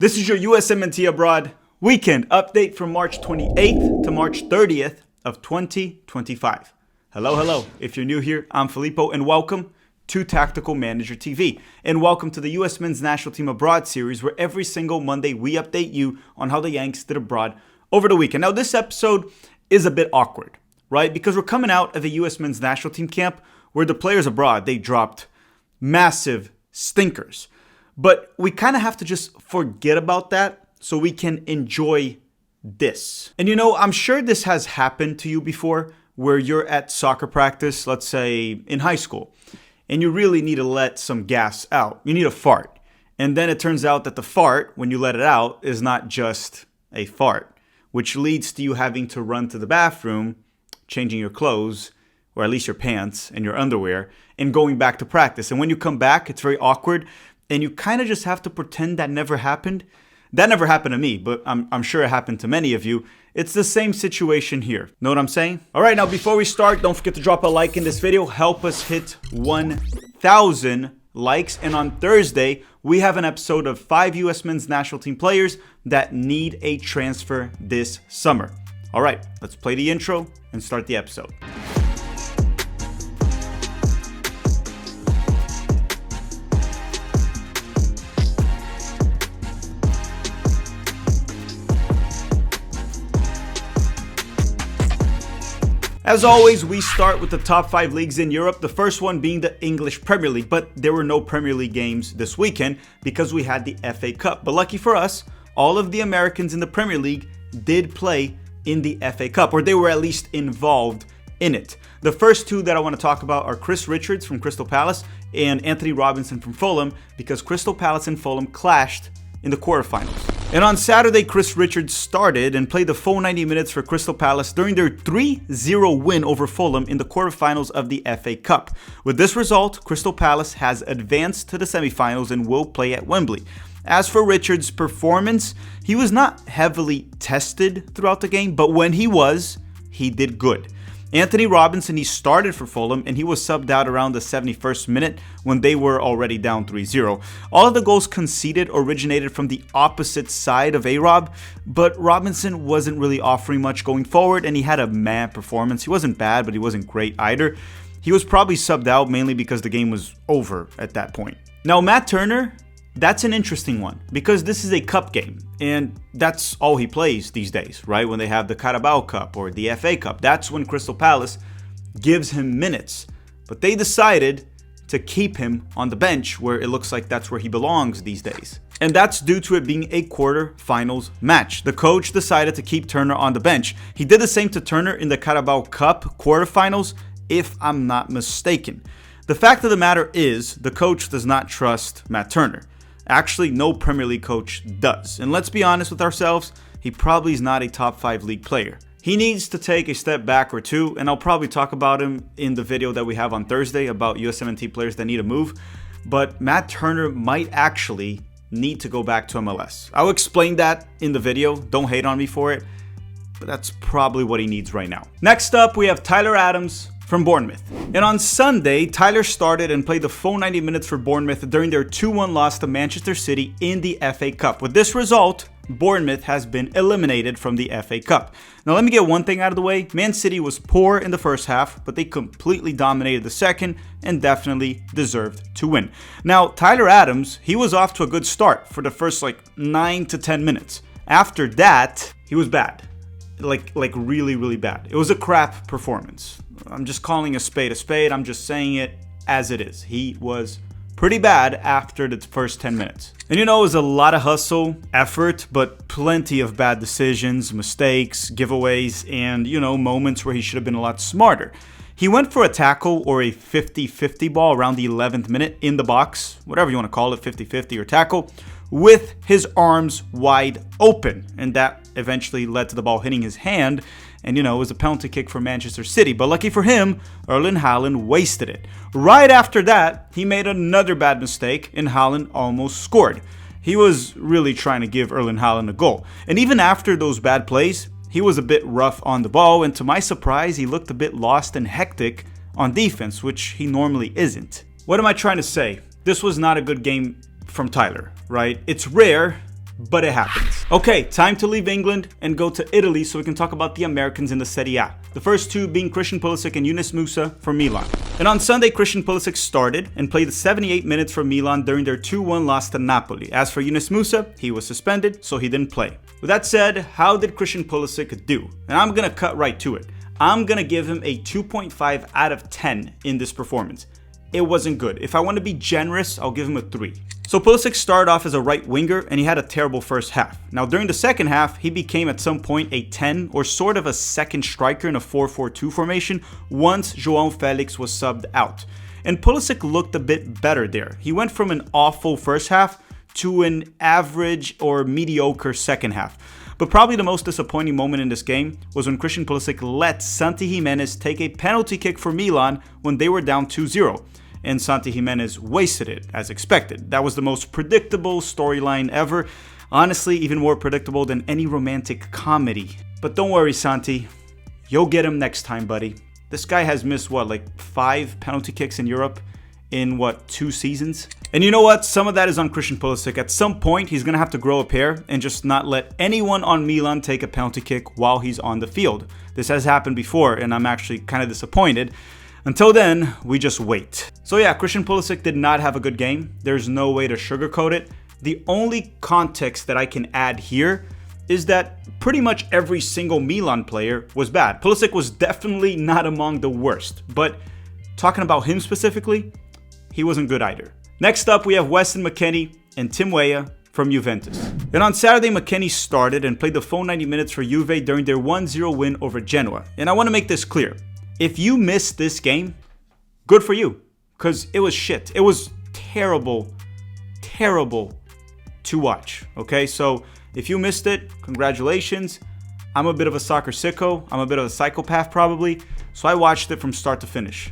This is your USMNT Abroad weekend update from March 28th to March 30th of 2025. Hello. If you're new here, I'm Filippo and welcome to Tactical Manager TV. And welcome to the US Men's National Team Abroad series where every single Monday we update you on how the Yanks did abroad over the weekend. Now this episode is a bit awkward, right? Because we're coming out of the US Men's National Team camp where the players abroad, they dropped massive stinkers. But we kind of have to just forget about that so we can enjoy this. And I'm sure this has happened to you before where you're at soccer practice, let's say in high school, and you really need to let some gas out. You need a fart. And then it turns out that the fart, when you let it out, is not just a fart, which leads to you having to run to the bathroom, changing your clothes, or at least your pants and your underwear, and going back to practice. And when you come back, it's very awkward. And you kind of just have to pretend that never happened. That never happened to me, but I'm sure it happened to many of you. It's the same situation here. Know what I'm saying? All right, now before we start, don't forget to drop a like in this video. Help us hit 1,000 likes. And on Thursday, we have an episode of 5 US Men's National Team players that need a transfer this summer. All right, let's play the intro and start the episode. As always, we start with the top 5 leagues in Europe, the first one being the English Premier League, but there were no Premier League games this weekend because we had the FA Cup. But lucky for us, all of the Americans in the Premier League did play in the FA Cup, or they were at least involved in it. The first two that I want to talk about are Chris Richards from Crystal Palace and Anthony Robinson from Fulham, because Crystal Palace and Fulham clashed in the quarterfinals. And on Saturday, Chris Richards started and played the full 90 minutes for Crystal Palace during their 3-0 win over Fulham in the quarterfinals of the FA Cup. With this result, Crystal Palace has advanced to the semifinals and will play at Wembley. As for Richards' performance, he was not heavily tested throughout the game, but when he was, he did good. Anthony Robinson, he started for Fulham and he was subbed out around the 71st minute when they were already down 3-0. All of the goals conceded originated from the opposite side of A-Rob, but Robinson wasn't really offering much going forward and he had a meh performance. He wasn't bad, but he wasn't great either. He was probably subbed out mainly because the game was over at that point. Now, Matt Turner, that's an interesting one because this is a cup game and that's all he plays these days, right? When they have the Carabao Cup or the FA Cup, that's when Crystal Palace gives him minutes. But they decided to keep him on the bench where it looks like that's where he belongs these days. And that's due to it being a quarterfinals match. The coach decided to keep Turner on the bench. He did the same to Turner in the Carabao Cup quarterfinals, if I'm not mistaken. The fact of the matter is the coach does not trust Matt Turner. Actually, no Premier League coach does. And let's be honest with ourselves, he probably is not a top 5 league player. He needs to take a step back or two, and I'll probably talk about him in the video that we have on Thursday about USMNT players that need a move. But Matt Turner might actually need to go back to MLS. I'll explain that in the video. Don't hate on me for it, but that's probably what he needs right now. Next up, we have Tyler Adams from Bournemouth. And on Sunday, Tyler started and played the full 90 minutes for Bournemouth during their 2-1 loss to Manchester City in the FA Cup. With this result, Bournemouth has been eliminated from the FA Cup. Now let me get one thing out of the way. Man City was poor in the first half, but they completely dominated the second and definitely deserved to win. Now, Tyler Adams, he was off to a good start for the first 9 to 10 minutes. After that, he was bad. Like really bad. It was a crap performance. I'm just calling a spade a spade. I'm just saying it as it is. He was pretty bad after the first 10 minutes. And it was a lot of hustle, effort, but plenty of bad decisions, mistakes, giveaways, and, moments where he should have been a lot smarter. He went for a tackle or a 50-50 ball around the 11th minute in the box, whatever you want to call it, 50-50 or tackle, with his arms wide open. And that eventually led to the ball hitting his hand. And, it was a penalty kick for Manchester City. But lucky for him, Erling Haaland wasted it. Right after that, he made another bad mistake and Haaland almost scored. He was really trying to give Erling Haaland a goal. And even after those bad plays, he was a bit rough on the ball. And to my surprise, he looked a bit lost and hectic on defense, which he normally isn't. What am I trying to say? This was not a good game from Tyler, right? It's rare but it happens. Okay, time to leave England and go to Italy so we can talk about the Americans in the Serie A. The first two being Christian Pulisic and Yunus Musa for Milan. And on Sunday, Christian Pulisic started and played 78 minutes for Milan during their 2-1 loss to Napoli. As for Yunus Musa, he was suspended, so he didn't play. With that said, how did Christian Pulisic do? And I'm gonna cut right to it. I'm gonna give him a 2.5 out of 10 in this performance. It wasn't good. If I want to be generous, I'll give him a 3. So Pulisic started off as a right winger and he had a terrible first half. Now during the second half, he became at some point a 10 or sort of a second striker in a 4-4-2 formation once João Felix was subbed out. And Pulisic looked a bit better there. He went from an awful first half to an average or mediocre second half. But probably the most disappointing moment in this game was when Christian Pulisic let Santi Gimenez take a penalty kick for Milan when they were down 2-0. And Santi Gimenez wasted it, as expected. That was the most predictable storyline ever. Honestly, even more predictable than any romantic comedy. But don't worry, Santi. You'll get him next time, buddy. This guy has missed, like 5 penalty kicks in Europe in, 2 seasons? And you know what? Some of that is on Christian Pulisic. At some point, he's going to have to grow a pair and just not let anyone on Milan take a penalty kick while he's on the field. This has happened before, and I'm actually kind of disappointed. Until then, we just wait. So yeah, Christian Pulisic did not have a good game. There's no way to sugarcoat it. The only context that I can add here is that pretty much every single Milan player was bad. Pulisic was definitely not among the worst, but talking about him specifically, he wasn't good either. Next up, we have Weston McKennie and Tim Weah from Juventus. And on Saturday, McKennie started and played the full 90 minutes for Juve during their 1-0 win over Genoa. And I want to make this clear. If you missed this game, good for you, because it was shit. It was terrible to watch, okay? So if you missed it, congratulations. I'm a bit of a soccer sicko. I'm a bit of a psychopath probably, so I watched it from start to finish,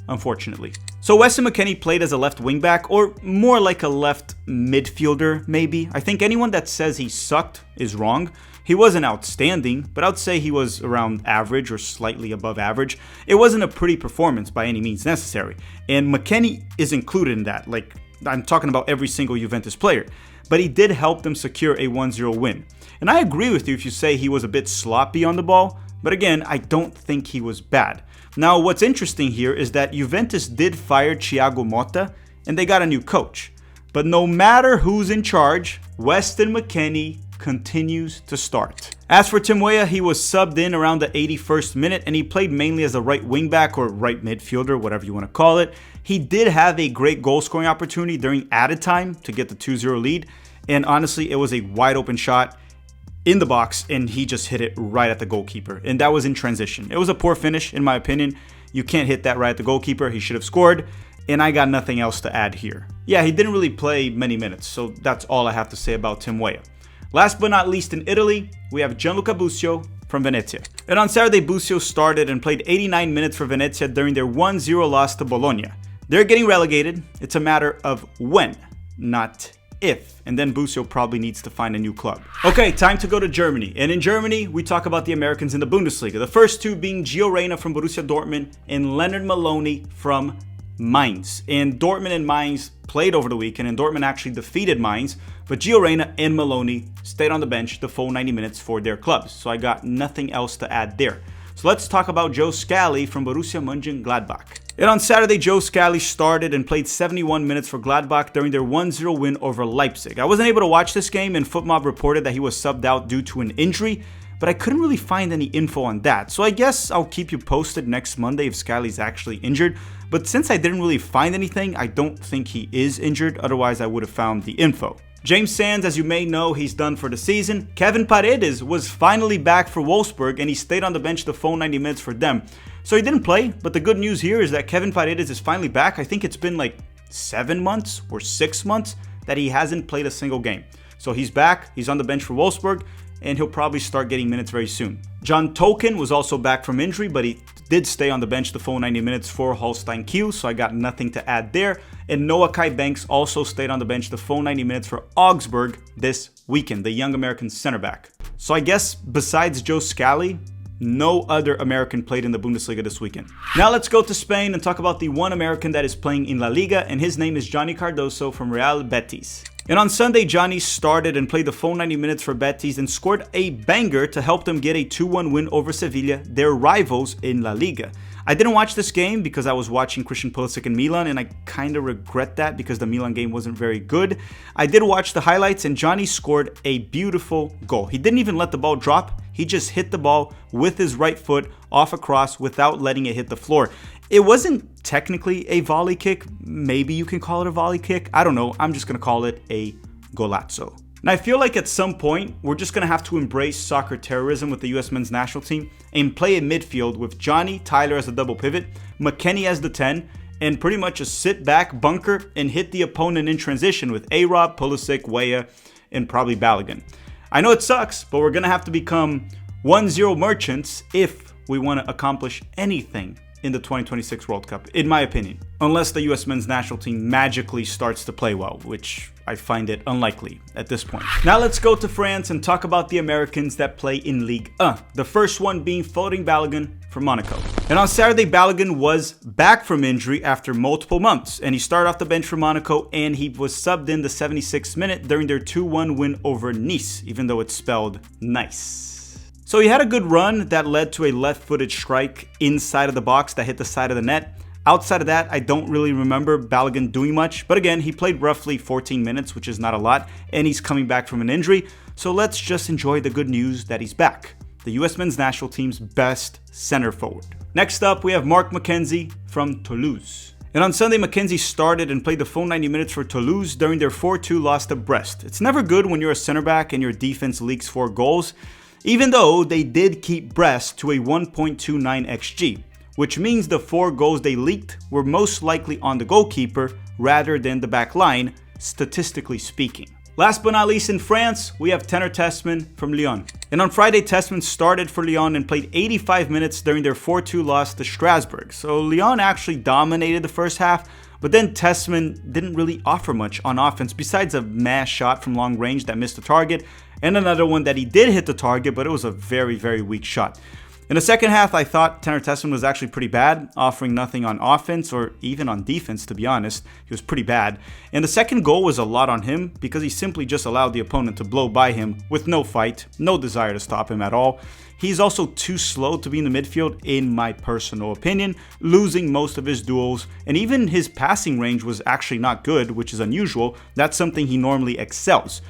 unfortunately. So Weston McKennie played as a left wingback, or more like a left midfielder, maybe. I think anyone that says he sucked is wrong. He wasn't outstanding, but I'd say he was around average or slightly above average. It wasn't a pretty performance by any means necessary. And McKennie is included in that. Like, I'm talking about every single Juventus player. But he did help them secure a 1-0 win. And I agree with you if you say he was a bit sloppy on the ball. But again, I don't think he was bad. Now, what's interesting here is that Juventus did fire Thiago Motta, and they got a new coach. But no matter who's in charge, Weston McKennie continues to start. As for Tim Weah, he was subbed in around the 81st minute and he played mainly as a right wingback or right midfielder, whatever you want to call it. He did have a great goal scoring opportunity during added time to get the 2-0 lead, and honestly it was a wide open shot in the box and he just hit it right at the goalkeeper, and that was in transition. It was a poor finish in my opinion. You can't hit that right at the goalkeeper. He should have scored, and I got nothing else to add here. Yeah, he didn't really play many minutes, so that's all I have to say about Tim Weah. Last but not least in Italy, we have Gianluca Busio from Venezia. And on Saturday, Busio started and played 89 minutes for Venezia during their 1-0 loss to Bologna. They're getting relegated. It's a matter of when, not if. And then Busio probably needs to find a new club. Okay, time to go to Germany. And in Germany, we talk about the Americans in the Bundesliga. The first two being Gio Reyna from Borussia Dortmund and Leonard Maloney from Mainz. And Dortmund and Mainz played over the weekend, and Dortmund actually defeated Mainz, but Gio Reyna and Maloney stayed on the bench the full 90 minutes for their clubs, so I got nothing else to add there. So let's talk about Joe Scally from Borussia Mönchengladbach. And on Saturday, Joe Scally started and played 71 minutes for Gladbach during their 1-0 win over Leipzig. I wasn't able to watch this game, and FootMob reported that he was subbed out due to an injury, but I couldn't really find any info on that. So I guess I'll keep you posted next Monday if Scally's actually injured. But since I didn't really find anything, I don't think he is injured. Otherwise, I would have found the info. James Sands, as you may know, he's done for the season. Kevin Paredes was finally back for Wolfsburg, and he stayed on the bench the full 90 minutes for them. So he didn't play, but the good news here is that Kevin Paredes is finally back. I think it's been like 7 months or 6 months that he hasn't played a single game. So he's back, he's on the bench for Wolfsburg, and he'll probably start getting minutes very soon. John Token was also back from injury, but he did stay on the bench the full 90 minutes for Holstein Kiel, so I got nothing to add there. And Noah Kai Banks also stayed on the bench the full 90 minutes for Augsburg this weekend, the young American center back. So I guess besides Joe Scally, no other American played in the Bundesliga this weekend. Now let's go to Spain and talk about the one American that is playing in La Liga, and his name is Johnny Cardoso from Real Betis. And on Sunday, Johnny started and played the full 90 minutes for Betis and scored a banger to help them get a 2-1 win over Sevilla, their rivals in La Liga. I didn't watch this game because I was watching Christian Pulisic and Milan, and I kind of regret that because the Milan game wasn't very good. I did watch the highlights, and Johnny scored a beautiful goal. He didn't even let the ball drop. He just hit the ball with his right foot off a cross without letting it hit the floor. It wasn't technically a volley kick. Maybe you can call it a volley kick. I don't know. I'm just going to call it a Golazo. And I feel like at some point, we're just going to have to embrace soccer terrorism with the US men's national team and play a midfield with Johnny Tyler as the double pivot, McKennie as the 10, and pretty much just sit back, bunker, and hit the opponent in transition with A-Rob, Pulisic, Weah, and probably Balogun. I know it sucks, but we're going to have to become 1-0 merchants if we want to accomplish anything in the 2026 World Cup, in my opinion. Unless the US men's national team magically starts to play well, which I find it unlikely at this point. Now let's go to France and talk about the Americans that play in Ligue 1. The first one being floating Balogun from Monaco. And on Saturday, Balogun was back from injury after multiple months, and he started off the bench for Monaco, and he was subbed in the 76th minute during their 2-1 win over Nice, even though it's spelled nice. So he had a good run that led to a left-footed strike inside of the box that hit the side of the net. Outside of that, I don't really remember Balogun doing much, but again, he played roughly 14 minutes, which is not a lot, and he's coming back from an injury, so let's just enjoy the good news that he's back. The US men's national team's best center forward. Next up, we have Marc Mackenzie from Toulouse. And on Sunday, Mackenzie started and played the full 90 minutes for Toulouse during their 4-2 loss to Brest. It's never good when you're a center back and your defense leaks 4 goals, even though they did keep Brest to a 1.29 xG, which means the 4 goals they leaked were most likely on the goalkeeper rather than the back line, statistically speaking. Last but not least in France, we have Tanner Tessmann from Lyon. And on Friday, Tessmann started for Lyon and played 85 minutes during their 4-2 loss to Strasbourg. So Lyon actually dominated the first half, but then Tessmann didn't really offer much on offense besides a mass shot from long range that missed the target, and another one that he did hit the target, but it was a very, very weak shot. In the second half, I thought Tanner Tessmann was actually pretty bad, offering nothing on offense or even on defense, to be honest. He was pretty bad. And the second goal was a lot on him because he simply just allowed the opponent to blow by him with no fight, no desire to stop him at all. He's also too slow to be in the midfield, in my personal opinion, losing most of his duels, and even his passing range was actually not good, which is unusual. That's something he normally excels.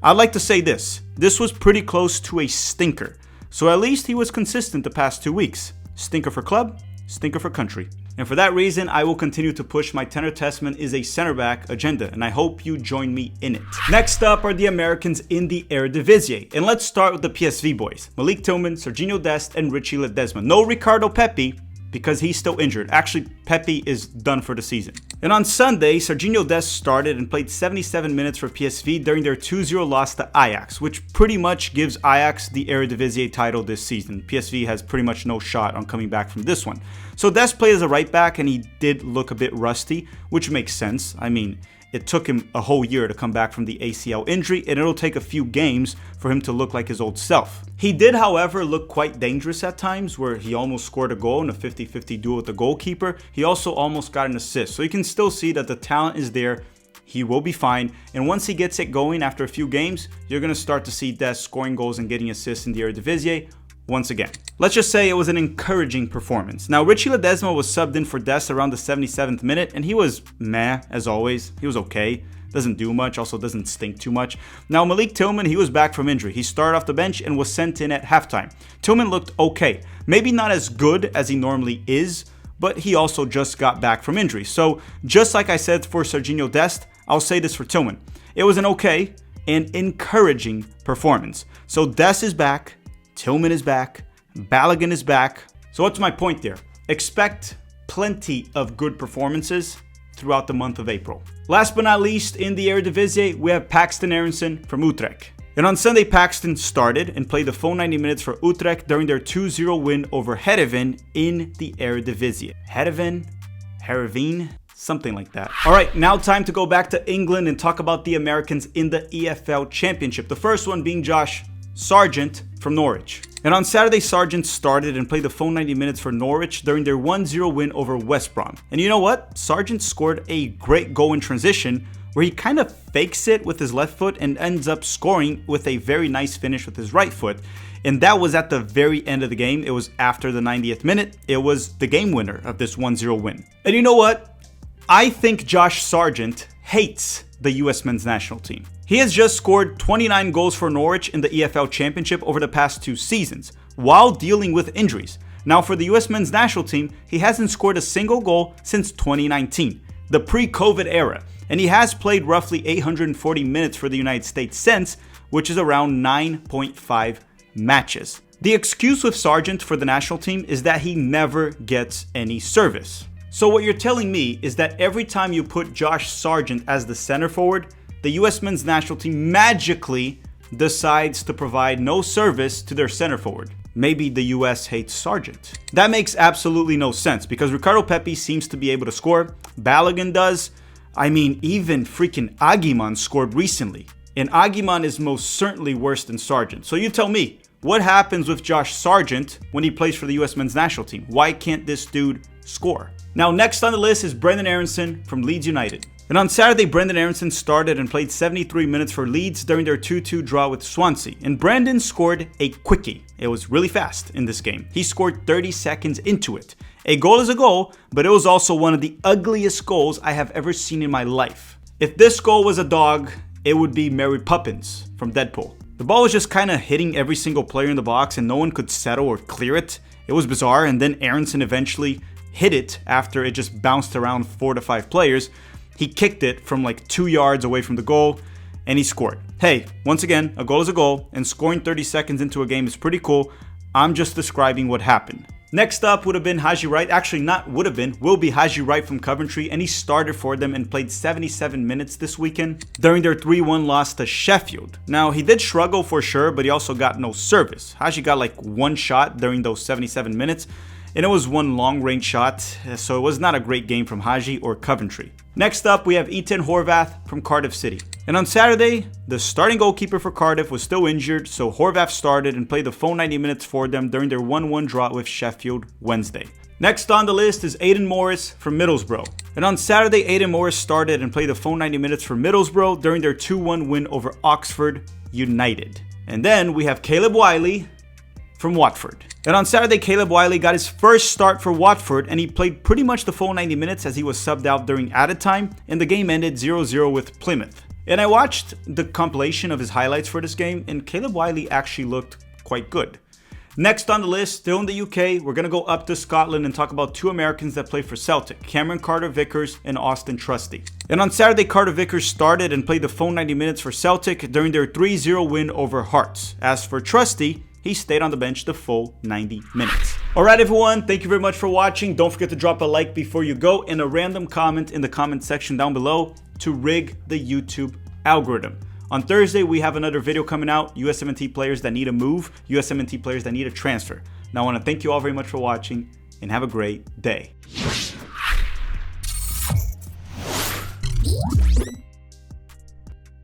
I'd like to say this was pretty close to a stinker. So at least he was consistent the past 2 weeks. Stinker for club, stinker for country. And for that reason, I will continue to push my Tanner Tessmann is a center back agenda, and I hope you join me in it. Next up are the Americans in the Eredivisie. And let's start with the PSV boys. Malik Tillman, Serginho Dest, and Richie Ledesma. No Ricardo Pepi, because he's still injured. Actually, Pepi is done for the season. And on Sunday, Serginho Dest started and played 77 minutes for PSV during their 2-0 loss to Ajax, which pretty much gives Ajax the Eredivisie title this season. PSV has pretty much no shot on coming back from this one. So Dest played as a right back, and he did look a bit rusty, which makes sense. I mean, it took him a whole year to come back from the ACL injury, and it'll take a few games for him to look like his old self. He did, however, look quite dangerous at times, where he almost scored a goal in a 50-50 duel with the goalkeeper. He also almost got an assist, so you can still see that the talent is there. He will be fine, and once he gets it going after a few games, you're going to start to see Dest scoring goals and getting assists in the Eredivisie once again. Let's just say it was an encouraging performance. Now, Richie Ledesma was subbed in for Dest around the 77th minute, and he was meh, as always. He was okay. Doesn't do much, also doesn't stink too much. Now, Malik Tillman, he was back from injury. He started off the bench and was sent in at halftime. Tillman looked okay. Maybe not as good as he normally is, but he also just got back from injury. So, just like I said for Serginho Dest, I'll say this for Tillman. It was an okay and encouraging performance. So, Dest is back. Tillman is back, Balogun is back. So what's my point there? Expect plenty of good performances throughout the month of April. Last but not least, in the Eredivisie, we have Paxton Aronson from Utrecht. And on Sunday, Paxton started and played the full 90 minutes for Utrecht during their 2-0 win over Heerenveen in the Eredivisie. Heerenveen, something like that. All right, now time to go back to England and talk about the Americans in the EFL Championship. The first one being Josh Sargent from Norwich. And on Saturday, Sargent started and played the full 90 minutes for Norwich during their 1-0 win over West Brom. And you know what? Sargent scored a great goal in transition where he kind of fakes it with his left foot and ends up scoring with a very nice finish with his right foot. And that was at the very end of the game. It was after the 90th minute. It was the game winner of this 1-0 win. And you know what? I think Josh Sargent hates the US men's national team. He has just scored 29 goals for Norwich in the EFL Championship over the past 2 seasons, while dealing with injuries. Now for the US men's national team, he hasn't scored a single goal since 2019, the pre-COVID era, and he has played roughly 840 minutes for the United States since, which is around 9.5 matches. The excuse with Sargent for the national team is that he never gets any service. So what you're telling me is that every time you put Josh Sargent as the center forward, the US men's national team magically decides to provide no service to their center forward. Maybe the US hates Sargent. That makes absolutely no sense because Ricardo Pepi seems to be able to score. Balogun does. I mean, even freaking Aguiman scored recently. And Aguiman is most certainly worse than Sargent. So you tell me, what happens with Josh Sargent when he plays for the US men's national team? Why can't this dude score? Now, next on the list is Brenden Aaronson from Leeds United. And on Saturday, Brenden Aaronson started and played 73 minutes for Leeds during their 2-2 draw with Swansea. And Brenden scored a quickie. It was really fast in this game. He scored 30 seconds into it. A goal is a goal, but it was also one of the ugliest goals I have ever seen in my life. If this goal was a dog, it would be Mary Poppins from Deadpool. The ball was just kind of hitting every single player in the box and no one could settle or clear it. It was bizarre, and then Aaronson eventually hit it after it just bounced around 4 to 5 players. He kicked it from like 2 yards away from the goal and he scored. Hey, once again, a goal is a goal, and scoring 30 seconds into a game is pretty cool. I'm just describing what happened. Next up would have been Haji Wright. Actually, not would have been, will be Haji Wright from Coventry, and he started for them and played 77 minutes this weekend during their 3-1 loss to Sheffield. Now, he did struggle for sure, but he also got no service. Haji got like 1 shot during those 77 minutes, and it was 1 long-range shot, so it was not a great game from Haji or Coventry. Next up, we have Ethan Horvath from Cardiff City. And on Saturday, the starting goalkeeper for Cardiff was still injured, so Horvath started and played the full 90 minutes for them during their 1-1 draw with Sheffield Wednesday. Next on the list is Aidan Morris from Middlesbrough. And on Saturday, Aidan Morris started and played the full 90 minutes for Middlesbrough during their 2-1 win over Oxford United. And then we have Caleb Wiley from Watford. And on Saturday, Caleb Wiley got his first start for Watford, and he played pretty much the full 90 minutes as he was subbed out during added time, and the game ended 0-0 with Plymouth. And I watched the compilation of his highlights for this game, and Caleb Wiley actually looked quite good. Next on the list, still in the UK, we're going to go up to Scotland and talk about 2 Americans that play for Celtic, Cameron Carter-Vickers and Austin Trusty. And on Saturday, Carter-Vickers started and played the full 90 minutes for Celtic during their 3-0 win over Hearts. As for Trusty, he stayed on the bench the full 90 minutes. Alright everyone, thank you very much for watching. Don't forget to drop a like before you go and a random comment in the comment section down below to rig the YouTube algorithm. On Thursday, we have another video coming out, USMNT players that need a move, USMNT players that need a transfer. Now I want to thank you all very much for watching and have a great day.